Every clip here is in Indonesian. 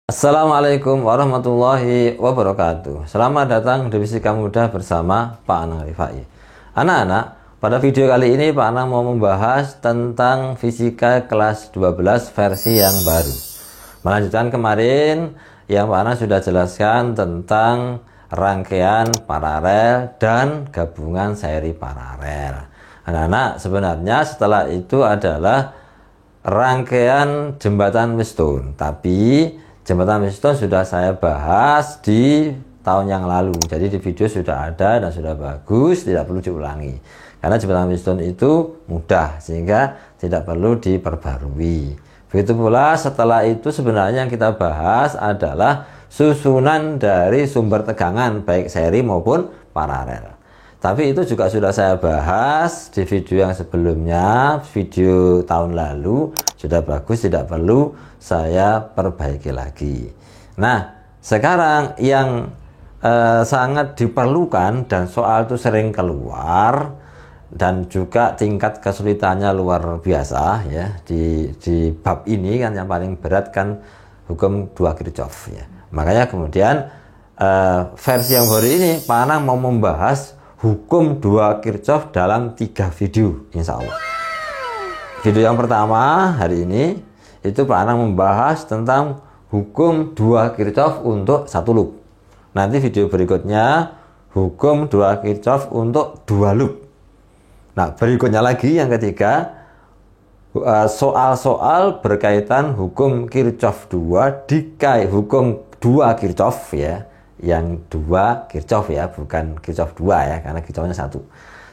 Assalamualaikum warahmatullahi wabarakatuh. Selamat datang di Fisika Mudah bersama Pak Anang Rifai. Anak-anak, pada video kali ini Pak Anang mau membahas tentang fisika kelas 12 versi yang baru. Melanjutkan kemarin yang Pak Anang sudah jelaskan tentang rangkaian paralel dan gabungan seri paralel. Anak-anak, sebenarnya setelah itu adalah rangkaian jembatan Wheatstone, tapi jembatan Wheatstone sudah saya bahas di tahun yang lalu. Jadi di video sudah ada dan sudah bagus, tidak perlu diulangi. Karena jembatan Wheatstone itu mudah sehingga tidak perlu diperbarui. Begitu pula setelah itu sebenarnya yang kita bahas adalah susunan dari sumber tegangan baik seri maupun paralel. Tapi itu juga sudah saya bahas di video yang sebelumnya, video tahun lalu, sudah bagus, tidak perlu saya perbaiki lagi. Nah, sekarang yang sangat diperlukan dan soal itu sering keluar dan juga tingkat kesulitannya luar biasa ya di bab ini kan yang paling berat kan hukum 2 Kirchhoff ya. Makanya kemudian versi yang baru ini Pak Anang mau membahas hukum 2 Kirchhoff dalam 3 video insya Allah. Video yang pertama hari ini itu Pak Anang membahas tentang hukum 2 Kirchhoff untuk 1 loop. Nanti video berikutnya hukum 2 Kirchhoff untuk 2 loop. Nah, berikutnya lagi yang ketiga soal-soal berkaitan hukum Kirchhoff 2 hukum 2 Kirchhoff ya. Yang 2 Kirchhoff ya, bukan Kirchhoff 2 ya, karena Kirchhoffnya 1.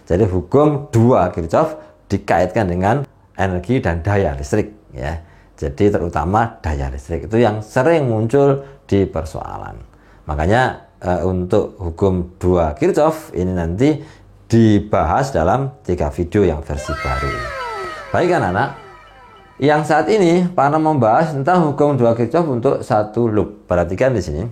Jadi hukum 2 Kirchhoff dikaitkan dengan energi dan daya listrik ya. Jadi terutama daya listrik itu yang sering muncul di persoalan. Makanya untuk hukum 2 Kirchhoff ini nanti dibahas dalam 3 video yang versi baru. Baik anak-anak, yang saat ini Pak Anang membahas tentang hukum 2 Kirchhoff untuk 1 loop. Perhatikan di sini.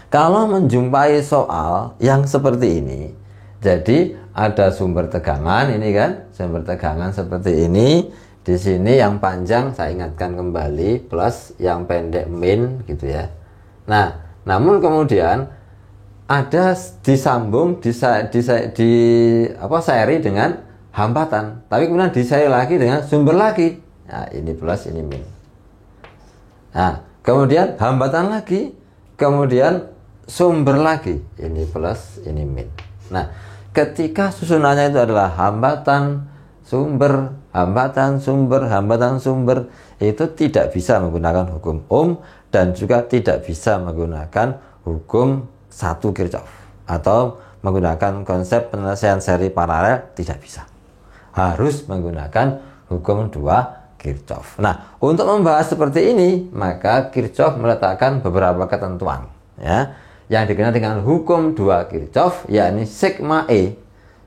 Kalau menjumpai soal yang seperti ini, jadi ada sumber tegangan ini kan, sumber tegangan seperti ini. Di sini yang panjang saya ingatkan kembali plus yang pendek min gitu ya. Nah, namun kemudian ada disambung di seri dengan hambatan, tapi kemudian diseri lagi dengan sumber lagi. Nah, ini plus ini min. Nah, kemudian hambatan lagi, kemudian sumber lagi, ini plus ini min. Nah, ketika susunannya itu adalah hambatan sumber, hambatan sumber, hambatan sumber, itu tidak bisa menggunakan hukum Ohm dan juga tidak bisa menggunakan hukum 1 Kirchhoff atau menggunakan konsep penyelesaian seri paralel, tidak bisa. Harus menggunakan hukum 2 Kirchhoff. Nah, untuk membahas seperti ini, maka Kirchhoff meletakkan beberapa ketentuan ya, yang dikenal dengan hukum 2 Kirchhoff, yakni sigma E,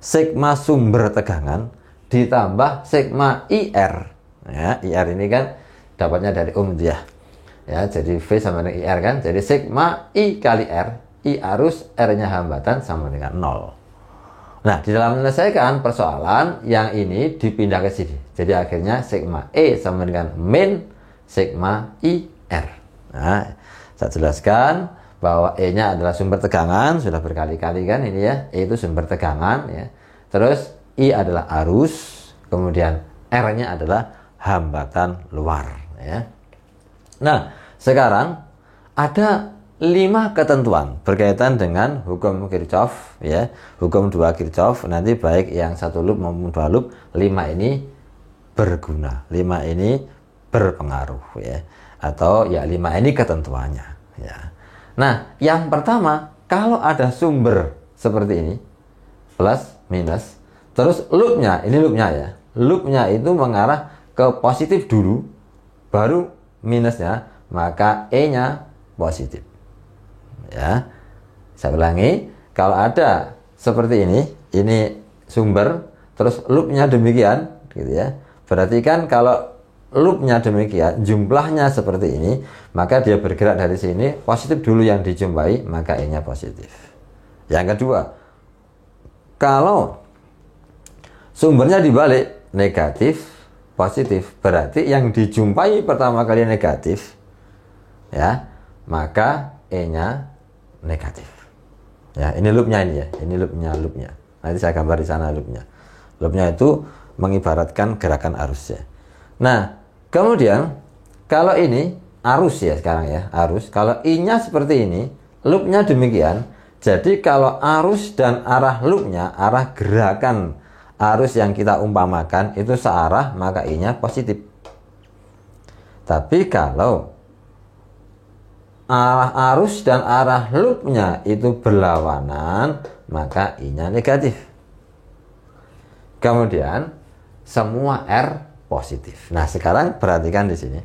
sigma sumber tegangan, ditambah sigma IR. Ya, IR ini kan dapatnya dari Ohm dia. Ya, jadi V sama dengan IR kan. Jadi sigma I kali R, I arus, R-nya hambatan sama dengan 0. Nah, di dalam menyelesaikan persoalan yang ini dipindah ke sini. Jadi akhirnya sigma E sama dengan min sigma IR. Nah, saya jelaskan bahwa E-nya adalah sumber tegangan, sudah berkali-kali kan ini ya, E itu sumber tegangan ya. Terus I adalah arus, kemudian R-nya adalah hambatan luar ya. Nah, sekarang ada 5 ketentuan berkaitan dengan hukum Kirchhoff ya, hukum 2 Kirchhoff. Nanti baik yang 1 loop maupun 2 loop, 5 ini berguna, 5 ini berpengaruh ya, atau ya 5 ini ketentuannya ya. Nah, yang pertama, kalau ada sumber seperti ini, plus, minus, terus loopnya, ini loopnya ya, loopnya itu mengarah ke positif dulu, baru minusnya, maka E-nya positif. Ya, saya ulangi, kalau ada seperti ini sumber, terus loopnya demikian, gitu ya, berarti kan kalau loopnya demikian, jumlahnya seperti ini, maka dia bergerak dari sini, positif dulu yang dijumpai, maka E-nya positif. Yang kedua, kalau sumbernya dibalik, negatif, positif, berarti yang dijumpai pertama kali negatif, ya, maka E-nya negatif. Ya, ini loopnya ini ya. Ini loopnya. Nanti saya gambar di sana loopnya. Loopnya itu mengibaratkan gerakan arus ya. Nah, kemudian kalau ini arus ya sekarang ya, arus. Kalau I-nya seperti ini, loopnya demikian. Jadi kalau arus dan arah loopnya, arah gerakan arus yang kita umpamakan itu searah, maka I-nya positif. Tapi kalau arah arus dan arah loopnya itu berlawanan, maka I-nya negatif. Kemudian semua R positif. Nah, sekarang perhatikan di sini.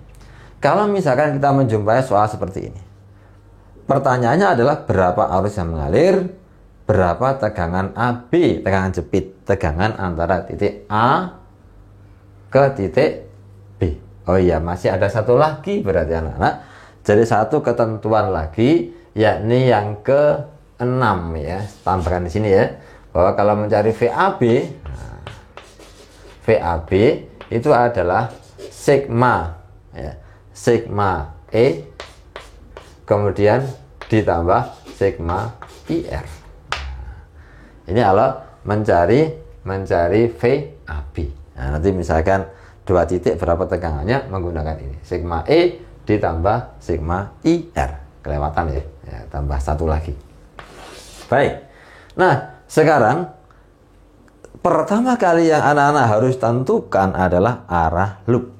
Kalau misalkan kita menjumpai soal seperti ini, pertanyaannya adalah berapa arus yang mengalir, berapa tegangan AB, tegangan jepit, tegangan antara titik A ke titik B. Oh iya, masih ada satu lagi berarti anak-anak. Jadi satu ketentuan lagi, yakni yang ke-6 ya. Tambahkan di sini ya, bahwa kalau mencari VAB, nah, VAB itu adalah sigma ya, sigma E kemudian ditambah sigma IR. Ini kalau mencari VAB. Nah, nanti misalkan 2 titik berapa tegangannya menggunakan ini, sigma E ditambah sigma IR. Kelewatan ya, tambah satu lagi. Baik. Nah, sekarang pertama kali yang anak-anak harus tentukan adalah arah loop.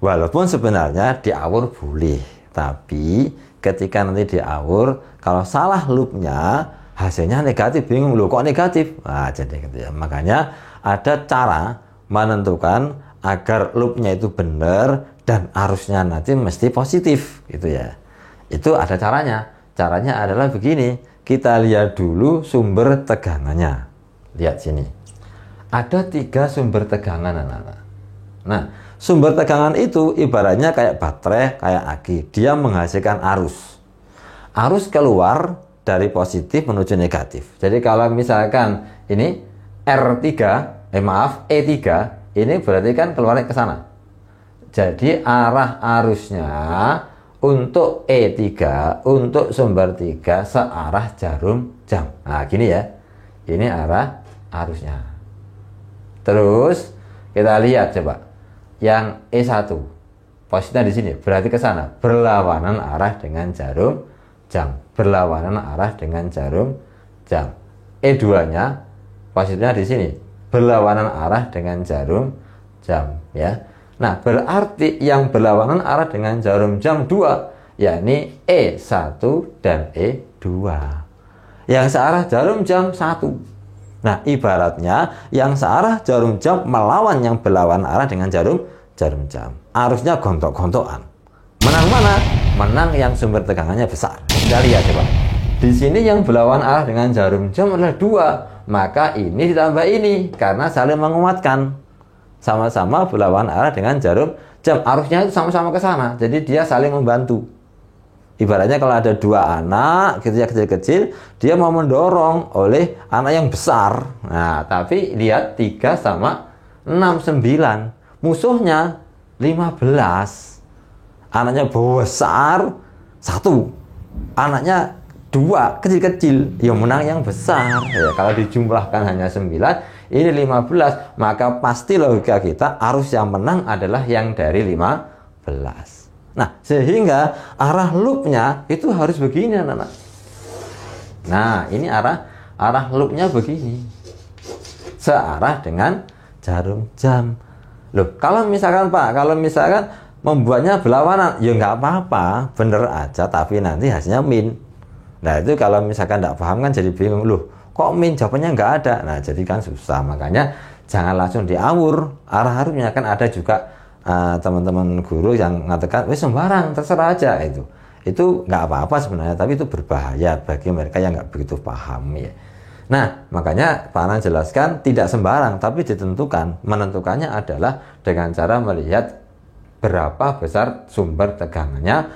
Walaupun sebenarnya diawur boleh, tapi ketika nanti diawur, kalau salah loopnya hasilnya negatif, bingung loh kok negatif. Nah, jadi gitu ya. Makanya ada cara menentukan agar loopnya itu benar dan arusnya nanti mesti positif gitu ya. Itu ada caranya. Caranya adalah begini. Kita lihat dulu sumber tegangannya. Lihat sini. Ada 3 sumber tegangan anak-anak. Nah, sumber tegangan itu ibaratnya kayak baterai, kayak aki. Dia menghasilkan arus. Arus keluar dari positif menuju negatif. Jadi kalau misalkan ini E3, ini berarti kan keluarnya ke sana. Jadi arah arusnya untuk E3, untuk sumber 3 searah jarum jam. Nah, gini ya. Ini arah arusnya. Terus kita lihat coba. Yang E1 posisinya di sini, berarti ke sana, berlawanan arah dengan jarum jam. Berlawanan arah dengan jarum jam. E2-nya posisinya di sini, berlawanan arah dengan jarum jam ya. Nah, berarti yang berlawanan arah dengan jarum jam 2, yakni E1 dan E2. Yang searah jarum jam 1. Nah, ibaratnya yang searah jarum jam melawan yang berlawanan arah dengan jarum jam. Arusnya gontok-gontokan. Menang mana? Menang yang sumber tegangannya besar. Kita lihat coba. Di sini yang berlawanan arah dengan jarum jam adalah 2. Maka ini ditambah ini karena saling menguatkan. Sama-sama berlawanan arah dengan jarum jam. Arusnya itu sama-sama ke sana. Jadi dia saling membantu. Ibaratnya kalau ada 2 anak gitu ya, kecil-kecil, dia mau mendorong oleh anak yang besar. Nah, tapi lihat 3 sama 6, 9. Musuhnya 15. Anaknya besar 1. Anaknya 2 kecil-kecil. Yang menang yang besar. Ya, kalau dijumlahkan hanya 9, ini 15, maka pasti logika kita arus yang menang adalah yang dari 15. Nah, sehingga arah loopnya itu harus begini anak-anak. Nah, ini arah loopnya begini. Searah dengan jarum jam. Loh, kalau misalkan Pak, membuatnya berlawanan, ya nggak apa-apa, bener aja, tapi nanti hasilnya min. Nah, itu kalau misalkan nggak paham kan jadi bingung, loh kok min, jawabannya nggak ada. Nah, jadi kan susah. Makanya jangan langsung diawur arah arusnya. Kan ada juga teman-teman guru yang mengatakan, wes sembarang, terserah aja itu nggak apa-apa sebenarnya, tapi itu berbahaya bagi mereka yang nggak begitu paham ya. Nah, makanya Pak Anan jelaskan tidak sembarang, tapi ditentukan. Menentukannya adalah dengan cara melihat berapa besar sumber tegangannya,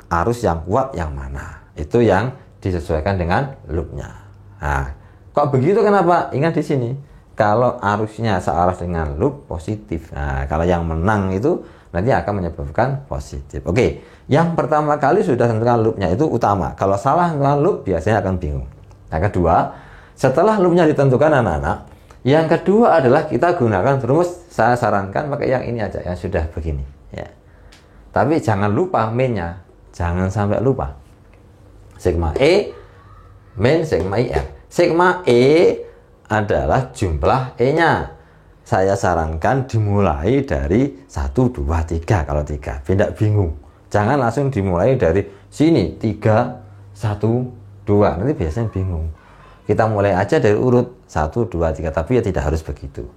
arus yang kuat yang mana. Itu yang disesuaikan dengan loopnya. Nah, kok begitu kenapa? Ingat di sini. Kalau arusnya searah dengan loop positif. Nah, kalau yang menang itu nanti akan menyebabkan positif. Oke, yang pertama kali sudah tentukan loopnya itu utama. Kalau salah tentukan loop biasanya akan bingung. Yang kedua, setelah loopnya ditentukan anak-anak, yang kedua adalah kita gunakan rumus. Saya sarankan pakai yang ini aja, yang sudah begini ya. Tapi jangan lupa min-nya, jangan sampai lupa. Sigma E min sigma IR. Sigma E adalah jumlah E-nya. Saya sarankan dimulai dari 1, 2, 3 kalau 3. Tidak bingung. Jangan langsung dimulai dari sini 3, 1, 2. Nanti biasanya bingung. Kita mulai aja dari urut 1, 2, 3. Tapi ya tidak harus begitu.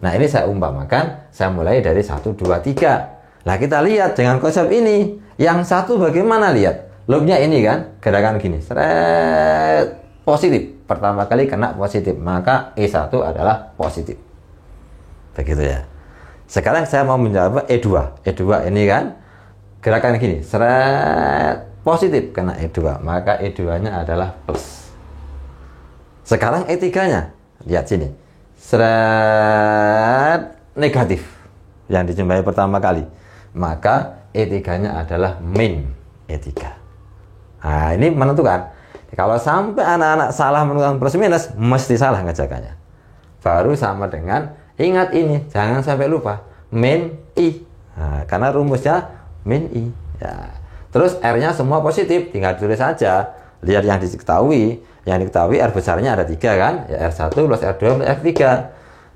Nah ini saya umpamakan, saya mulai dari 1, 2, 3. Nah kita lihat dengan konsep ini. Yang satu bagaimana lihat? Loopnya ini kan, gerakan gini. Seret, positif. Pertama kali kena positif, maka E1 adalah positif. Begitu ya. Sekarang saya mau menjawab E2. E2 ini kan gerakan gini, seret, positif kena E2, maka E2-nya adalah plus. Sekarang E3-nya, lihat sini, seret, negatif yang dijumpai pertama kali, maka E3-nya adalah min E3. Nah ini menentukan. Kalau sampai anak-anak salah menentukan plus minus, mesti salah ngejakannya. Baru sama dengan, ingat ini, jangan sampai lupa, min I. Nah, karena rumusnya min I. Ya. Terus R-nya semua positif, tinggal tulis saja. Lihat yang diketahui. Yang diketahui R besarnya ada 3 kan? Ya, R1 plus R2 plus R3.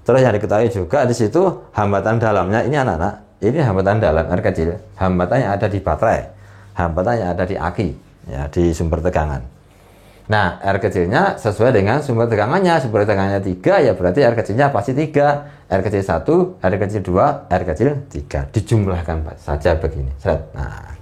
Terus yang diketahui juga di situ hambatan dalamnya, ini anak-anak, ini hambatan dalam R kecil. Hambatannya ada di baterai. Hambatannya ada di aki, ya, di sumber tegangan. Nah, R kecilnya sesuai dengan sumber tegangannya. Sumber tegangannya 3, ya berarti R kecilnya pasti 3. R kecil 1, R kecil 2, R kecil 3. Dijumlahkan saja begini. Nah,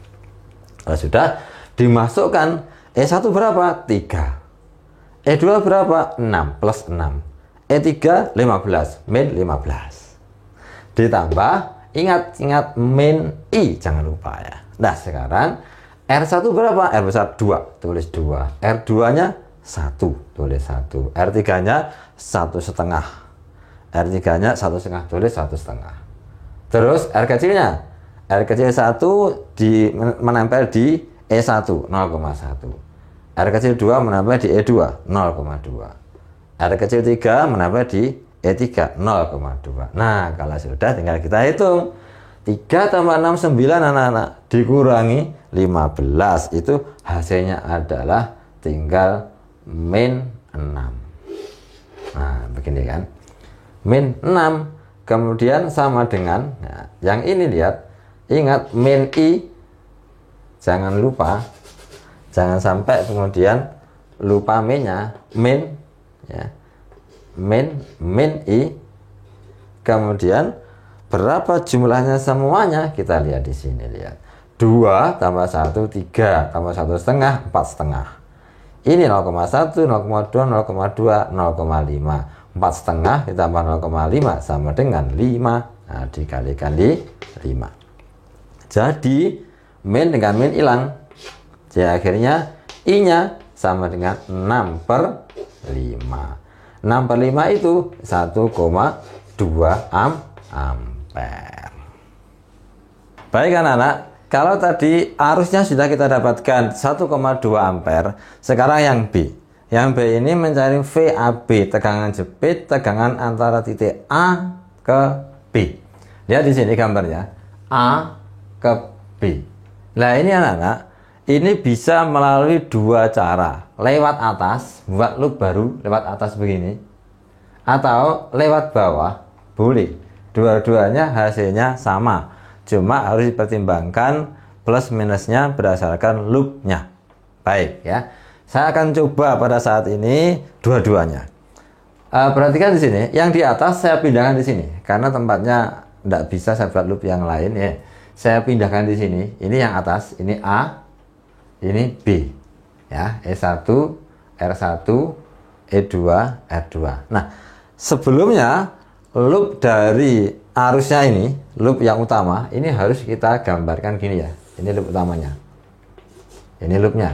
kalau sudah dimasukkan, E1 berapa? 3. E2 berapa? 6 plus 6. E3 15, min 15. Ditambah, ingat min I, jangan lupa ya. Nah, sekarang R1 berapa? R besar 2, tulis 2. R2-nya 1, tulis 1. R3-nya 1,5. R3-nya 1,5, tulis 1,5. Terus R kecilnya? R kecil 1 menempel di E1, 0,1. R kecil 2 menempel di E2, 0,2. R kecil 3 menempel di E3, 0,2. Nah, kalau sudah tinggal kita hitung. 3 tambah 6, 9 anak-anak, dikurangi 15, itu hasilnya adalah tinggal min 6. Nah begini kan, min 6, kemudian sama dengan, nah, yang ini lihat, ingat min I, jangan lupa, jangan sampai kemudian lupa minnya, min ya, min I, kemudian berapa jumlahnya semuanya? Kita lihat di sini, lihat. 2 tambah 1, 3 tambah 1,5, 4,5. Ini 0,1, 0,2, 0,2, 0,5. 4,5 ditambah 0,5 sama dengan 5. Nah, dikalikan di 5. Jadi, min dengan min hilang. Jadi akhirnya I-nya sama dengan 6 per 5. 6 per 5 itu 1,2 ampere. Baik anak-anak, kalau tadi arusnya sudah kita dapatkan 1,2 ampere, sekarang yang B. Yang B ini mencari VAB, tegangan jepit, tegangan antara titik A ke B. Lihat di sini gambarnya, A ke B. Nah ini anak-anak, ini bisa melalui dua cara. Lewat atas, buat loop baru, lewat atas begini. Atau lewat bawah, boleh. Dua-duanya hasilnya sama. Cuma harus dipertimbangkan plus minusnya berdasarkan loopnya. Baik ya. Saya akan coba pada saat ini dua-duanya. Perhatikan di sini, yang di atas saya pindahkan di sini karena tempatnya tidak bisa saya buat loop yang lain ya. Saya pindahkan di sini. Ini yang atas, ini A, ini B. Ya, E1, R1, E2, R2. Nah, sebelumnya loop dari arusnya ini, loop yang utama, ini harus kita gambarkan gini ya. Ini loop utamanya. Ini loopnya.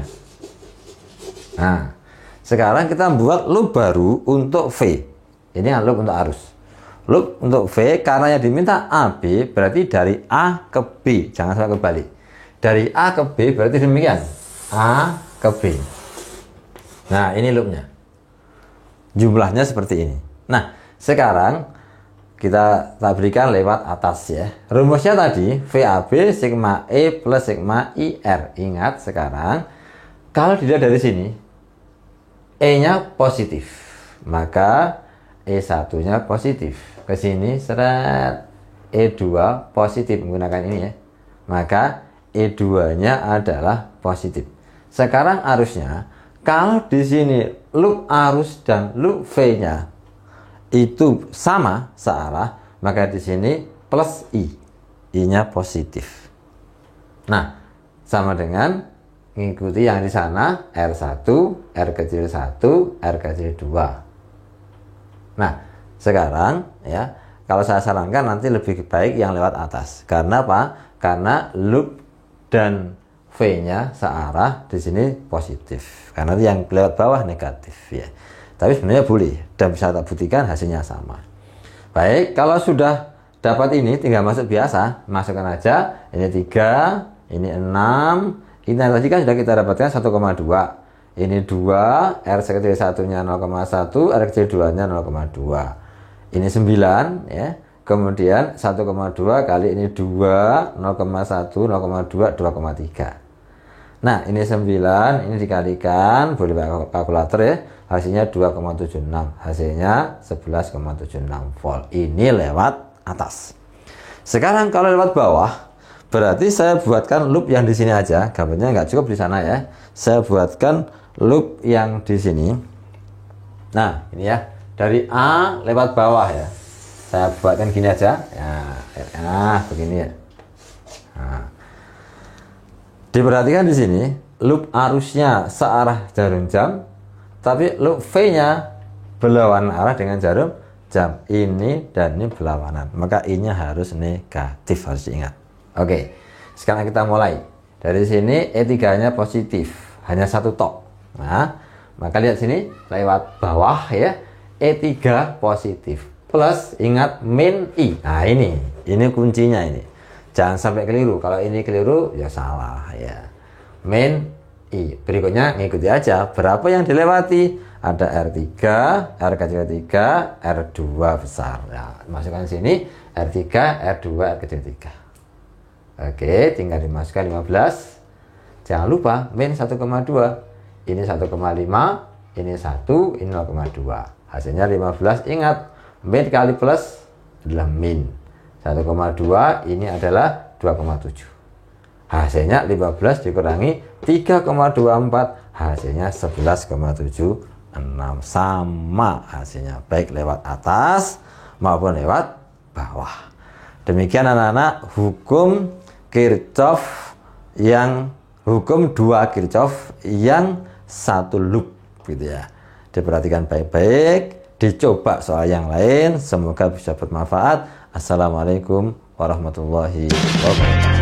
Nah, sekarang kita buat loop baru untuk V. Ini loop untuk arus. Loop untuk V karena yang diminta AB, berarti dari A ke B, jangan sampai kebalik. Dari A ke B berarti demikian, A ke B. Nah, ini loopnya. Jumlahnya seperti ini. Nah, sekarang kita berikan lewat atas ya. Rumusnya tadi VAB sigma E plus sigma IR. Ingat sekarang, kalau dilihat dari sini, E-nya positif, maka E1-nya positif. Ke sini seret, E2 positif menggunakan ini ya. Maka E2-nya adalah positif. Sekarang arusnya, kalau di sini loop arus dan loop V-nya itu sama searah, maka di sini plus I. I-nya positif. Nah, sama dengan mengikuti yang di sana R1, R kecil 1, R kecil 2. Nah, sekarang ya, kalau saya sarankan nanti lebih baik yang lewat atas. Karena apa? Karena loop dan V-nya searah di sini positif. Karena yang lewat bawah negatif ya. Tapi sebenarnya boleh dan bisa tak buktikan hasilnya sama. Baik, kalau sudah dapat ini tinggal masuk biasa, masukkan aja. Ini 3, ini 6. Ini tadi kan sudah kita dapatkan 1,2. Ini 2, R kecil 1-nya 0,1, R kecil 2-nya 0,2. Ini 9 ya. Kemudian 1,2 kali ini 2, 0,1, 0,2, 2,3. Nah, ini 9, ini dikalikan, boleh pakai kalkulator ya. Hasilnya 2,76. Hasilnya 11,76 volt. Ini lewat atas. Sekarang kalau lewat bawah, berarti saya buatkan loop yang di sini aja. Gambarnya nggak cukup di sana ya. Saya buatkan loop yang di sini. Nah, ini ya. Dari A lewat bawah ya. Saya buatkan gini aja. Nah, begini ya. Nah. Diperhatikan di sini, loop arusnya searah jarum jam, tapi loop V-nya berlawanan arah dengan jarum jam. Ini dan ini berlawanan. Maka I-nya harus negatif, harus diingat. Oke, sekarang kita mulai. Dari sini E3-nya positif, hanya satu tok. Nah, maka lihat sini, lewat bawah ya, E3 positif. Plus, ingat min I. Nah, ini kuncinya ini. Jangan sampai keliru. Kalau ini keliru, ya salah ya. Min I. Berikutnya ngikuti aja. Berapa yang dilewati? Ada R3, R kecil 3, R2 besar. Nah, masukkan sini R3, R2, R kecil 3. Oke, tinggal dimasukkan 15. Jangan lupa min 1,2. Ini 1,5, ini 1, ini 0,2. Hasilnya 15. Ingat, min kali plus adalah min. 1,2 ini adalah 2,7. Hasilnya 15 dikurangi 3,24, hasilnya 11,76. Sama hasilnya, baik lewat atas maupun lewat bawah. Demikian anak-anak hukum Kirchhoff yang hukum 2 Kirchhoff yang satu loop gitu ya. Diperhatikan baik-baik, dicoba soal yang lain, semoga bisa bermanfaat. Assalamualaikum warahmatullahi wabarakatuh.